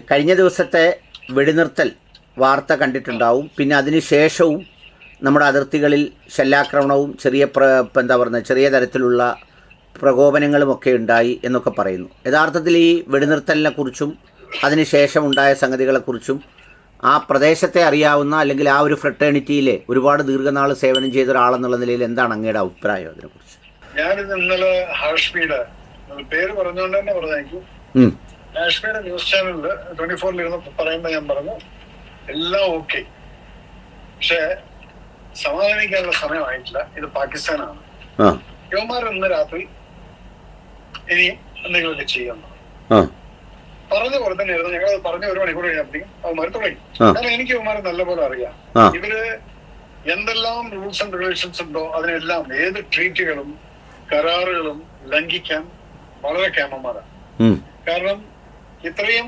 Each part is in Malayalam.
കഴിഞ്ഞ ദിവസത്തെ വെടിനിർത്തൽ വാർത്ത കണ്ടിട്ടുണ്ടാവും. പിന്നെ അതിന് ശേഷവും നമ്മുടെ അതിർത്തികളിൽ ശല്യാക്രമണവും ചെറിയ തരത്തിലുള്ള പ്രകോപനങ്ങളുമൊക്കെ ഉണ്ടായി എന്നൊക്കെ പറയുന്നു. യഥാർത്ഥത്തിൽ ഈ വെടിനിർത്തലിനെ കുറിച്ചും അതിനുശേഷം ഉണ്ടായ സംഗതികളെക്കുറിച്ചും ആ പ്രദേശത്തെ അറിയാവുന്ന അല്ലെങ്കിൽ ആ ഒരു ഫ്രട്ടേണിറ്റിയിലെ ഒരുപാട് ദീർഘനാൾ സേവനം ചെയ്ത ഒരാളെന്നുള്ള നിലയിൽ എന്താണ് അങ്ങയുടെ അഭിപ്രായം അതിനെക്കുറിച്ച്? ഞാനിത് ഇന്നലെ ഹാഷ്മിയുടെ പേര് പറഞ്ഞുകൊണ്ട് തന്നെ പറഞ്ഞേക്കും. ഹാഷ്മിയുടെ ന്യൂസ് ചാനലില് 24 ഇരുന്ന് പറയുമ്പോൾ ഞാൻ പറഞ്ഞു എല്ലാം ഓക്കെ, പക്ഷെ സമാധാനിക്കാനുള്ള സമയമായിട്ടില്ല. ഇത് പാകിസ്ഥാനാണ്. യുവമാർ ഇന്ന് രാത്രി ഇനിയും എന്തെങ്കിലുമൊക്കെ ചെയ്യുന്നു പറഞ്ഞ പോലെ തന്നെ ആയിരുന്നു. ഞങ്ങളത് പറഞ്ഞ 1 മണിക്കൂർ കഴിഞ്ഞപ്പോഴേക്കും അവന്മാർ തുടങ്ങി. കാരണം എനിക്ക് യുവമാരെ നല്ലപോലെ അറിയാം. ഇവര് എന്തെല്ലാം റൂൾസ് ആൻഡ് റെഗുലേഷൻസ് ഉണ്ടോ അതിനെല്ലാം, ഏത് ട്രീറ്റുകളും കരാറുകളും ലംഘിക്കാൻ വളരെ കേമന്മാരാണ്. കാരണം ഇത്രയും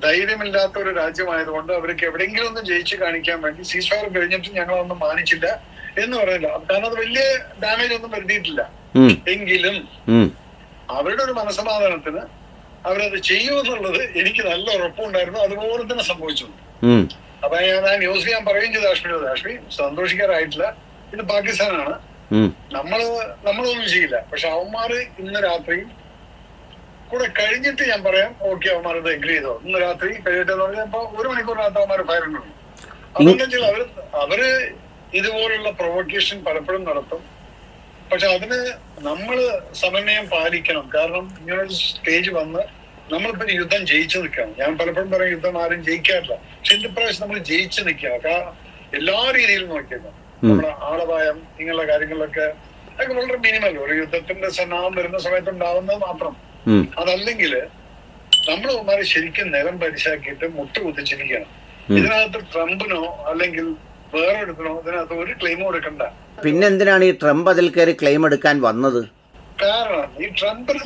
ധൈര്യമില്ലാത്ത ഒരു രാജ്യമായതുകൊണ്ട് അവർക്ക് എവിടെയെങ്കിലും ഒന്ന് ജയിച്ച് കാണിക്കാൻ വേണ്ടി സീസ്ഫയർ കഴിഞ്ഞിട്ട് ഞങ്ങളൊന്നും മാനിച്ചില്ല എന്ന് പറയില്ല. കാരണം അത് വലിയ ഡാമേജ് ഒന്നും വരുത്തിയിട്ടില്ല. എങ്കിലും അവരുടെ ഒരു മനസ്സമാധാനത്തിന് അവരത് ചെയ്യുമെന്നുള്ളത് എനിക്ക് നല്ല ഉറപ്പുണ്ടായിരുന്നു. അതുപോലെ തന്നെ സംഭവിച്ചു. അപ്പൊ ഞാൻ ആ ന്യൂസ് ഞാൻ പറയുകയും ചെയ്തു ഹാഷ്മി സന്തോഷിക്കാറായിട്ടില്ല. ഇത് പാകിസ്ഥാനാണ്, നമ്മളൊന്നും ചെയ്യില്ല. പക്ഷെ അവന്മാര് ഇന്ന് രാത്രി കൂടെ കഴിഞ്ഞിട്ട് ഞാൻ പറയാം ഓക്കെ അവന്മാർ ഇത് എഗ്രി ചെയ്തോ. ഇന്ന് രാത്രി കഴിയട്ടെന്ന് പറഞ്ഞാൽ ഇപ്പൊ 1 മണിക്കൂറിനകത്ത് അവന്മാർ ഫയറുണ്ട്. അതെന്താ വെച്ചാൽ അവര് ഇതുപോലുള്ള പ്രൊവോക്കേഷൻ പലപ്പോഴും നടത്തും. പക്ഷെ അതിന് നമ്മള് സമന്വയം പാലിക്കണം. കാരണം ഇങ്ങനൊരു സ്റ്റേജ് വന്ന് നമ്മളിപ്പോ യുദ്ധം ജയിച്ചു നിൽക്കുകയാണ്. ഞാൻ പലപ്പോഴും പറയും യുദ്ധം ആരും ജയിക്കാറില്ല, പക്ഷെ ഇന്റെ പ്രാവശ്യം നമ്മൾ ജയിച്ചു നിൽക്കുക. എല്ലാ രീതിയിലും നോക്കിയേക്കാം. നമ്മുടെ ആളപായം ഇങ്ങനെയുള്ള കാര്യങ്ങളിലൊക്കെ അതൊക്കെ വളരെ മിനിമൽ. ഒരു യുദ്ധത്തിന്റെ സന്നാഹം വരുന്ന സമയത്ത് ഉണ്ടാവുന്നത് മാത്രം. അതല്ലെങ്കിൽ നമ്മള് ശരിക്കും നിലം പരിശാക്കിയിട്ട് മുട്ടുകുത്തിച്ചിരിക്കുകയാണ്. ഇതിനകത്ത് ട്രംപിനോ അല്ലെങ്കിൽ വേറെ എടുക്കണോ ഇതിനകത്ത് ഒരു ക്ലെയിമും എടുക്കണ്ട. പിന്നെന്തിനാണ് ഈ ട്രംപ് അതിൽ കയറി ക്ലെയിം എടുക്കാൻ വന്നത്? കാരണം ഈ ട്രംപിന്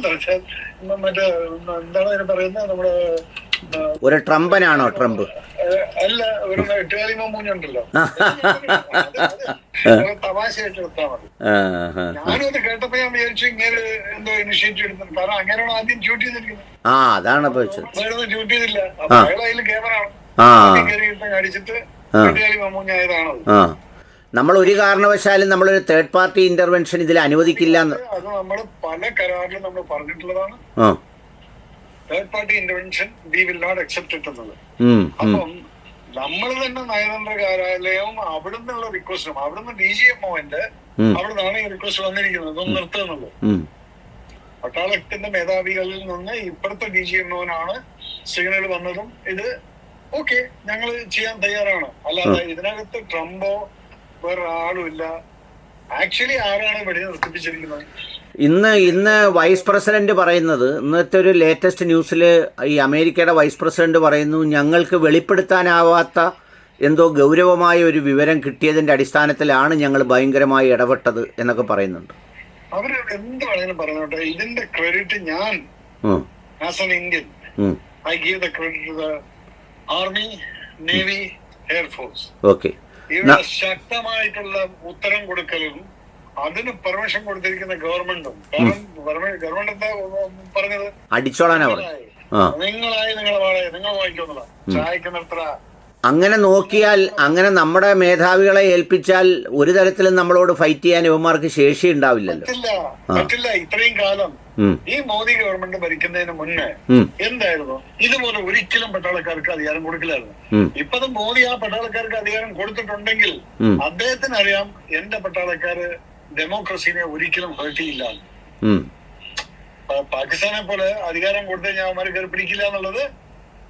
മറ്റേ എന്താണ് അതിന് പറയുന്നത്, നമ്മുടെ ഒരു ട്രംപനാണോ ട്രംപ്? അല്ല, ഒരു എട്ടുകാലി മമ്മൂഞ്ഞുണ്ടല്ലോ, തമാശയായിട്ട് എടുത്താൽ മതി. ഞാനും അത് കേട്ടപ്പോ ഞാൻ വിചാരിച്ചു ഇങ്ങനെ എന്തോ ഇനിഷ്യേറ്റീവ് എടുത്തു. കാരണം അങ്ങനെയാണോ ആദ്യം ഷൂട്ട് ചെയ്തിരിക്കുന്നത്? അതാണ് ഷൂട്ട് ചെയ്തില്ല. അപ്പൊ അയാൾ അതിൽ ക്യാമറ അടിച്ചിട്ട് എട്ടുകാലി മമ്മൂഞ്ഞായതാണത്. നമ്മൾ ഒരു കാരണവശാലും നമ്മളൊരു തേർഡ് പാർട്ടി ഇന്റർവെൻഷൻ ഇതിൽ അനുവദിക്കില്ല. അത് നമ്മൾ പല കരാറിലും നമ്മൾ പറഞ്ഞിട്ടുള്ളതാണ്. Third party intervention we will not accept it എന്നുള്ളത്. അപ്പം നമ്മൾ തന്നെ നയതന്ത്ര കാര്യാലയവും അവിടുന്നുള്ള റിക്വസ്റ്റും അവിടുന്ന് DGMOന്റെ അവിടുന്നാണ് ഈ റിക്വസ്റ്റ് വന്നിരിക്കുന്നത് ഇതൊന്നും നിർത്തുന്നുള്ളത്. പട്ടാളത്തിന്റെ മേധാവികളിൽ നിന്ന് ഇപ്പുറത്തെ DGMOനാണ് സിഗ്നൽ വന്നതും ഇത് ഓക്കെ ഞങ്ങൾ ചെയ്യാൻ തയ്യാറാണ്. അല്ലാതെ ഇതിനകത്ത് ട്രംപോ വേറൊരാളും ഇല്ല. ആക്ച്വലി ആരാണ് വെടി നിർത്തിപ്പിച്ചിരിക്കുന്നത്? ഇന്ന് വൈസ് പ്രസിഡന്റ് പറയുന്നത്, ഇന്നത്തെ ഒരു ലേറ്റസ്റ്റ് ന്യൂസിൽ ഈ അമേരിക്കയുടെ വൈസ് പ്രസിഡന്റ് പറയുന്നു ഞങ്ങൾക്ക് വെളിപ്പെടുത്താനാവാത്ത എന്തോ ഗൗരവമായ ഒരു വിവരം കിട്ടിയതിന്റെ അടിസ്ഥാനത്തിലാണ് ഞങ്ങൾ ഭയങ്കരമായി ഇടപെട്ടത് എന്നൊക്കെ പറയുന്നുണ്ട്. അവര് എന്ത് വേണമെങ്കിലും പറഞ്ഞോട്ടെ, ഇതിന്റെ ക്രെഡിറ്റ് ഞാൻ as an Indian I give the credit to the army, navy, air force. Okay, ഇവിടെ ശക്തമായിട്ടുള്ള ഉത്തരം കൊടുക്കലും അതിന് പെർമിഷൻ കൊടുത്തിരിക്കുന്ന ഗവൺമെന്റും. കാരണം ഗവൺമെന്റ് എന്താ പറഞ്ഞത്? അടിച്ചോളാനാ നിങ്ങളായി നിങ്ങളെ വാഴ നിങ്ങൾ വാങ്ങിക്കുന്നില്ല, ചായക്ക് നിർത്തറ. അങ്ങനെ നോക്കിയാൽ, അങ്ങനെ നമ്മുടെ മേധാവികളെ ഏൽപ്പിച്ചാൽ ഒരു തരത്തിലും നമ്മളോട് ഫൈറ്റ് ചെയ്യാൻ ഇവന്മാർക്ക് ശേഷി ഉണ്ടാവില്ലല്ലോ. പറ്റില്ല. ഇത്രയും കാലം ഈ മോദി ഗവൺമെന്റ് ഭരിക്കുന്നതിന് മുന്നേ എന്തായിരുന്നു? ഇതുപോലെ ഒരിക്കലും പട്ടാളക്കാർക്ക് അധികാരം കൊടുക്കില്ലായിരുന്നു. ഇപ്പത് മോദി ആ പട്ടാളക്കാർക്ക് അധികാരം കൊടുത്തിട്ടുണ്ടെങ്കിൽ അദ്ദേഹത്തിന് അറിയാം എന്റെ പട്ടാളക്കാര് ഡെമോക്രസീനെ ഒരിക്കലും ഹേർട്ട് ചെയ്യില്ല. പാകിസ്ഥാനെ പോലെ അധികാരം കൊടുത്തു കഴിഞ്ഞാൽ അവന്മാർ കയറി പിടിക്കില്ല എന്നുള്ളത്.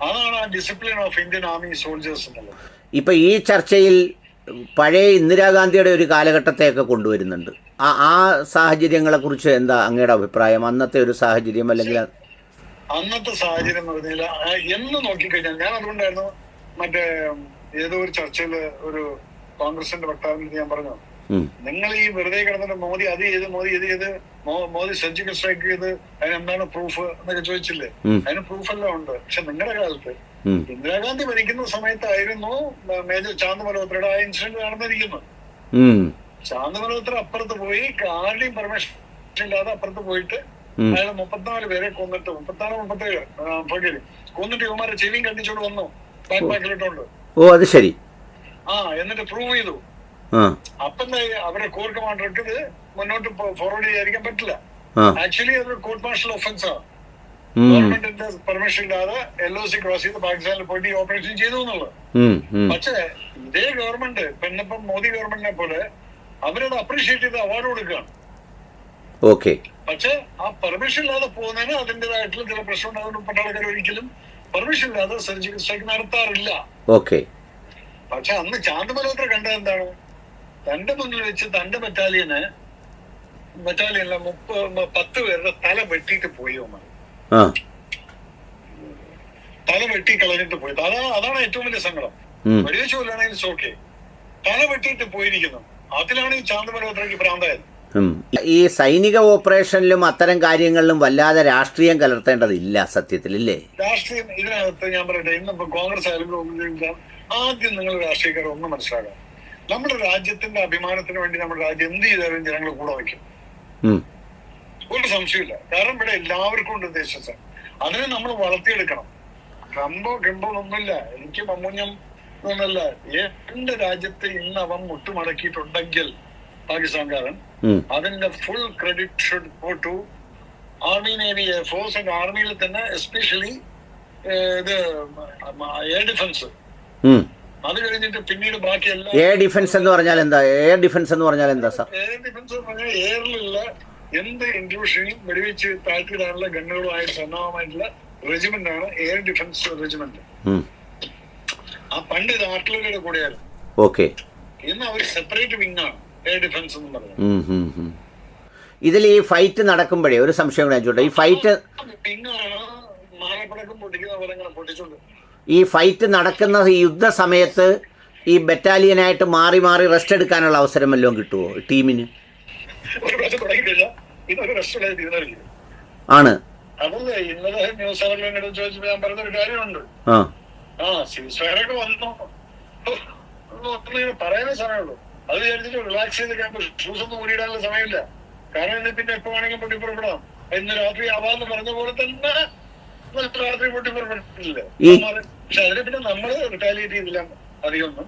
അതാണ് ആ discipline of Indian army soldiers എന്നുള്ളത്. ഇപ്പൊ ഈ ചർച്ചയിൽ പഴയ ഇന്ദിരാഗാന്ധിയുടെ ഒരു കാലഘട്ടത്തെയൊക്കെ കൊണ്ടുവരുന്നുണ്ട്. ആ സാഹചര്യങ്ങളെ കുറിച്ച് എന്താ അങ്ങയുടെ അഭിപ്രായം? അന്നത്തെ ഒരു സാഹചര്യം അല്ലെങ്കിൽ അന്നത്തെ സാഹചര്യം എന്ന് പറഞ്ഞാൽ എന്ന് നോക്കിക്കഴിഞ്ഞാൽ, ഞാൻ അതുകൊണ്ടായിരുന്നു മറ്റേ ഏതോ ഒരു ചർച്ചയില് ഒരു കോൺഗ്രസിന്റെ വക്താവിന് ഞാൻ പറഞ്ഞു, നിങ്ങൾ ഈ വെറുതെ കിടന്നിട്ട് മോദി അത് ചെയ്ത് മോദി സർജിക്കൽ സ്ട്രൈക്ക് ചെയ്ത് അതിനെന്താണ് പ്രൂഫ് എന്നൊക്കെ ചോദിച്ചില്ലേ? അതിന് പ്രൂഫ് എല്ലാം ഉണ്ട്. പക്ഷെ നിങ്ങളുടെ കാലത്ത് ഇന്ദിരാഗാന്ധി ഭരിക്കുന്ന സമയത്തായിരുന്നു മേജർ ചാന്ദ് മൽഹോത്രയുടെ ആ ഇൻസിഡന്റ് നടന്നിരിക്കുന്നത്. ചാന്ദ് മൽഹോത്ര അപ്പുറത്ത് പോയി ആരുടെയും പെർമിഷൻ ഇല്ലാതെ അപ്പുറത്ത് പോയിട്ട് അയാൾ 34 പേരെ കൊന്നിട്ട് 37 കൊന്നിട്ട് ഇവന്മാരെ ചെവിയും കണ്ടിച്ചോണ്ട് വന്നു ബാക്ക് ബാക്കിലിട്ടോണ്ട്. ഓ അത് ശരി. എന്നിട്ട് പ്രൂവ് ചെയ്തു. അപ്പം അവരുടെ കോർ കമാൻഡർക്ക് ഇത് മുന്നോട്ട് ഫോർവേഡ് ചെയ്യാതിരിക്കാൻ പറ്റില്ല. ആക്ച്വലി അത് കോർട്ട് മാർഷൽ ഒഫൻസ് ആണ്. ഗവൺമെന്റിന്റെ പെർമിഷൻ ഇല്ലാതെ LOC ക്രോസ് ചെയ്ത് പാകിസ്ഥാനിൽ പോയിട്ട് ഈ ഓപ്പറേഷൻ ചെയ്തു എന്നുള്ളത്. പക്ഷേ ഇതേ ഗവൺമെന്റ് പിന്നിപ്പം മോദി ഗവൺമെന്റിനെ പോലെ അവരോട് അപ്രീഷിയേറ്റ് ചെയ്ത് അവാർഡ് കൊടുക്കുകയാണ്. പക്ഷെ ആ പെർമിഷൻ ഇല്ലാതെ പോകുന്നതിന് അതിന്റേതായിട്ടുള്ള ചില പ്രശ്നം ഉണ്ടാകുന്ന പട്ടാളക്കാർ ഒരിക്കലും പെർമിഷൻ ഇല്ലാതെ സർജിക്കൽ സ്ട്രൈക്ക് നടത്താറില്ല. പക്ഷെ അന്ന് ചാന്ദ് മൽഹോത്ര കണ്ടത് എന്താണ്? തന്റെ മുന്നിൽ വെച്ച് തന്റെ ബറ്റാലിയനിലെ 10 പേരുടെ തല വെട്ടിയിട്ട് പോയി. തല വെട്ടി കളഞ്ഞിട്ട് പോയി. അതാണ് ഏറ്റവും വലിയ സങ്കടം. വെടിവെച്ച് കൊല്ലാണെങ്കിൽ ഓക്കെ, തല വെട്ടിയിട്ട് പോയിരിക്കുന്നു. അതിലാണ് ഈ ചാന്ദ് മൽഹോത്രയ്ക്ക് ഭ്രാന്തായത്. ഈ സൈനിക ഓപ്പറേഷനിലും അത്തരം കാര്യങ്ങളിലും വല്ലാതെ രാഷ്ട്രീയം കലർത്തേണ്ടതില്ല സത്യത്തിൽ, ഇല്ലേ? രാഷ്ട്രീയം ഇതിനകത്ത് ഞാൻ പറയട്ടെ, ഇന്നിപ്പോ കോൺഗ്രസ് ആയാലും ആദ്യം നിങ്ങൾ രാഷ്ട്രീയക്കാർ ഒന്നും മനസ്സിലാക്കാം. നമ്മുടെ രാജ്യത്തിന്റെ അഭിമാനത്തിന് വേണ്ടി നമ്മുടെ രാജ്യം എന്ത് ചെയ്താലും ജനങ്ങൾ കൂടെ വയ്ക്കും, ഒരു സംശയമില്ല. കാരണം ഇവിടെ എല്ലാവർക്കും ഉണ്ട് ദേശത്ത്. അതിനെ നമ്മൾ വളർത്തിയെടുക്കണം. ഗംഭോ ഒന്നുമില്ല, എനിക്ക് മമ്മൂഞ്ഞം ഒന്നല്ല. എന്റെ രാജ്യത്ത് ഇന്ന് അവൻ മുട്ടുമടക്കിയിട്ടുണ്ടെങ്കിൽ പാകിസ്ഥാൻകാരൻ, അതിന്റെ full credit should go to army, navy, air force and ആർമിയിൽ തന്നെ എസ്പെഷ്യലി ഇത് എയർ ഡിഫൻസ്. അത് കഴിഞ്ഞിട്ട് പിന്നീട് ബാക്കി എല്ലാം. എയർ ഡിഫൻസ് എന്ന് പറഞ്ഞാൽ എന്താ? എയർ ഡിഫൻസ് എന്ന് പറഞ്ഞാൽ എന്താ സാർ? എയർ ഡിഫൻസ് എന്ന് പറഞ്ഞാൽ എയറിലുള്ള എന്ത് ഇൻട്രൂഷനും വെടിവെച്ച് താഴ്ത്തിയിടാനുള്ള ഗണ്ണുകളുമായി സന്നദ്ധമായിട്ടുള്ള റെജിമെന്റ് ആണ് എയർ ഡിഫൻസ് റെജിമെന്റ്. ആ പണ്ട് ഇത് ആർട്ടിലറിയുടെ കൂടെയായിരുന്നു. ഇന്ന് അവർ സെപ്പറേറ്റ് വിങ് ആണ് എയർ ഡിഫൻസ് എന്ന് പറയുന്നത്. ഇതിൽ ഈ ഫൈറ്റ് നടക്കുമ്പോഴേ ഒരു സംശയം കൂടെ, ഈ ഫൈറ്റ് മാലപ്പടക്കം പൊട്ടിക്കുന്ന പോലെ പൊട്ടിച്ചോണ്ട് ഈ ഫൈറ്റ് നടക്കുന്ന യുദ്ധ സമയത്ത് ഈ ബറ്റാലിയനായിട്ട് മാറി മാറി റെസ്റ്റ് എടുക്കാനുള്ള അവസരം വല്ലതും കിട്ടുമോ ടീമിന്? ആണ്. അതല്ലേ ഇന്നലെ ന്യൂസ് അവറിൽ ചോദിച്ചപ്പോ ഞാൻ പറഞ്ഞൊരു കാര്യമുണ്ട്. സീസ്ഫയറൊക്കെ വന്നു പറയാനേ സമയമുള്ളൂ. അത് വിചാരിച്ചിട്ട് റിലാക്സ് ചെയ്ത് ഷൂസ് ഒന്നും ഊരിയിടാനുള്ള സമയമില്ല. കാരണം ഇന്ന് പിന്നെ എപ്പോ വേണമെങ്കിൽ പൊട്ടിപ്പുറപ്പെടാം. ഇന്ന് രാത്രി ആവാന്ന് പറഞ്ഞ പോലെ തന്നെ രാത്രി പൊട്ടിപ്പുറപ്പെട്ടില്ല. പക്ഷെ അതിനെ പിന്നെ നമ്മള് റിട്ടാലിയേറ്റ് ചെയ്തില്ല. അധികമൊന്നും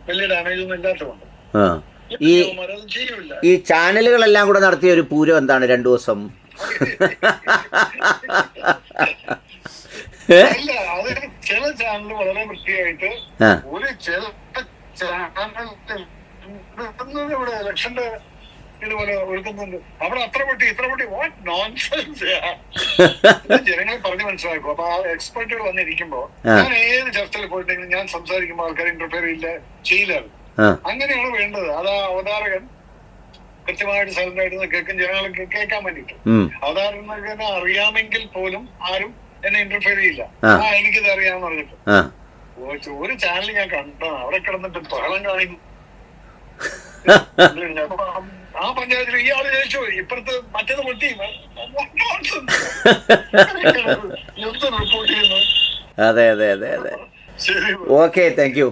വലിയ ഡാമേജ് ഒന്നും ഇല്ലാത്തതുകൊണ്ട് ചെയ്യൂല. ഈ ചാനലുകളെല്ലാം കൂടെ നടത്തിയ ഒരു പൂരം എന്താണ് 2 ദിവസം? അല്ല, അത് ചില ചാനൽ വളരെ വൃത്തിയായിട്ട് ഒരു ചില ചാനൽ ഇവിടെ ഇലക്ഷന്റെ ഇതുപോലെ ഒരുക്കുന്നുണ്ട്. അവിടെ അത്ര പൊട്ടി ഇത്ര പൊട്ടി, വാട്ട് നോൺസെൻസ്. ജനങ്ങളെ പറഞ്ഞ് മനസ്സിലാക്കും. അപ്പൊ ആ എക്സ്പെർട്ടുകൾ വന്നിരിക്കുമ്പോ ഞാൻ ഏത് ചർച്ചയിൽ പോയിട്ടെങ്കിലും ഞാൻ സംസാരിക്കുമ്പോൾ ആൾക്കാർ ഇന്റർഫിയർ ചെയ്യില്ലായിരുന്നു. അങ്ങനെയാണ് വേണ്ടത്. അത് ആ അവതാരകൻ കൃത്യമായിട്ട് സൈലന്റായിട്ട് കേൾക്കും, ജനങ്ങൾക്ക് കേൾക്കാൻ വേണ്ടിട്ട്. അവതാരകനെ അറിയാമെങ്കിൽ പോലും ആരും എന്നെ ഇന്റർഫിയർ ചെയ്യില്ല. എനിക്കിത് അറിയാമെന്ന് പറഞ്ഞിട്ട് ഒരു ചാനൽ ഞാൻ കണ്ടതാണ്. അവിടെ കിടന്നിട്ട് ബഹളം കാണിക്കും. ആ പഞ്ചായത്തിൽ ഇയാള് ജയിച്ചു, ഇപ്പുറത്ത് മറ്റേത് പൊട്ടി, റിപ്പോർട്ട് ചെയ്യുന്നു. അതെ. ശരി, ഓക്കെ, താങ്ക് യു.